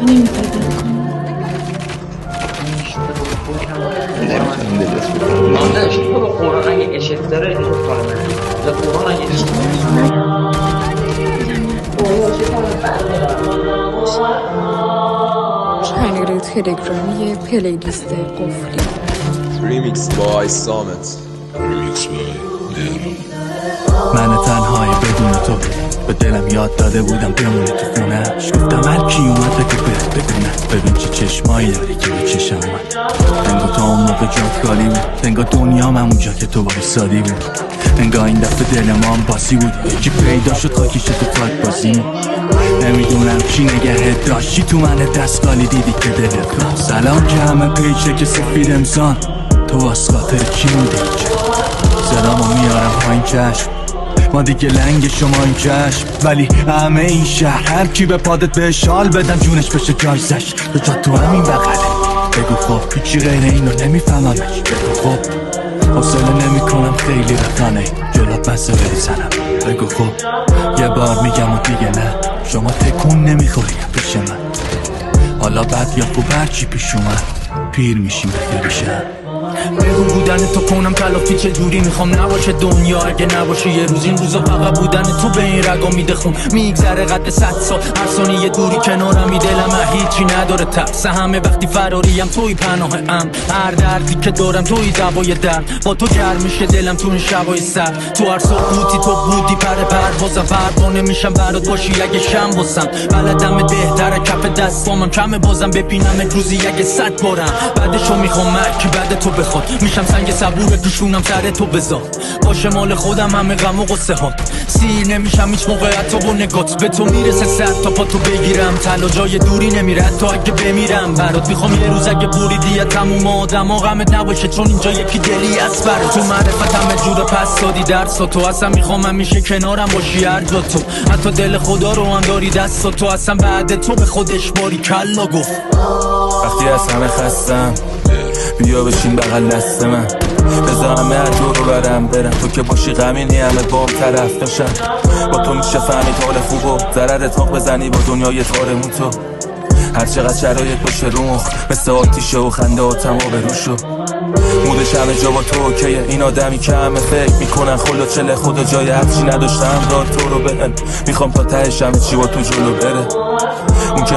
تو نمیخوای بد کنی؟ نمیتونیم دلت بکنیم. آنلاش تو به قرآن اگه اشت داره این کار منه به قرآن اگه اشت چنل تلگرامی پلیلیست قفلی Remix by Samet. من تنهایی بدون تو به دلم یاد داده بودم بمونه تو خونه‌اش گفتم هر کی اومد بگو بهت بگونه ببین چه چشمایی داری که به چشم اومد انگا تو اون موقع جات خالی بود انگا دنیام همونجا که تو وایسادی بود انگا این دفعه دل ما هم باسی بود یکی پیدا شد خاکیش تو تاک بازی نمیدونم کی نگهت داشتی تو من دستگالی دیدی که دلت خواست سلام که همه پیچه که سفید امسان تو واسه خاطر کی موندی اینجا صدامو میارم پایین چشم ما دیگه لنگ شما این چشم ولی همه این شهر هر کی به پادت به شال بدن جونش بشه جایزش تو جا تو همین بغله بگو خب پیچی غیر اینو نمیفهممش بگو خب حوصله نمی کنم خیلی رفتانه جلو بسه بریزنم بگو خب یه بار میگم و دیگه نه شما تکون نمیخوری پیش من حالا بد یا خوب هرچی پیش اومد پیر میشیم بخیر بشن بگو بودن تو کنم تلافی چه جوری میخوام نباشه دنیا اگه نباشه یه روز این روزا فقط بودن تو به این رگا میده خون میگذره قد 100 سال هر ثانیه دوری کنارم می دلم هیچی نداره ترس همه وقتی فراریم توی پناهم هر دردی که دارم توی دوای درد با تو گرم میشه دلم تو این شبای سرد تو هر سکوتی تو بودی پروازم پروانه میشم برات باشی اگه شم واسم بلدم بهتره کف دستامم کمه بازم ببینم روزی اگه 100 بارم بعدشو میخوام مرکی بعد تو بخواد میشم سنگ صبور دوشونم سر تو بذار باشه مال خودم همه غم و غصه ها سیر نمیشم هیچ موقع حتی با نگات به تو میرسه سر تا پا تو بگیرم تلا جای دوری نمیره تا اگه بمیرم برات میخوام یه روز اگه بریدی تموم آدم ها غمت نباشه چون اینجا یکی دلی از برات تو معرفت همه جور پس دادی درس تو اصلا میخوام همیشه کنارم باشی هر جا تو حتی دل خدا رو هم داری دست تو اصلا بعد تو به خودش باری کلا گفت وقتی از همه خستم بیا بشین بغل دست من بذار همه هر دور رو برم تو که باشی غمینی همه بام طرف داشتم با تو میشه فهمید حال خوب و ضرر تاق بزنی با دنیای تارمون تو هر چقدر شرایط باشه رو مخ مثل آتیشه و خنده و تما به روشو مودش همه جا با تو اوکیه این آدمی که همه فکر میکنن خلا چله خدا جای هرچی نداشتم دار تو رو بهم میخوام تا تهش همه چی با تو جلو بره اون که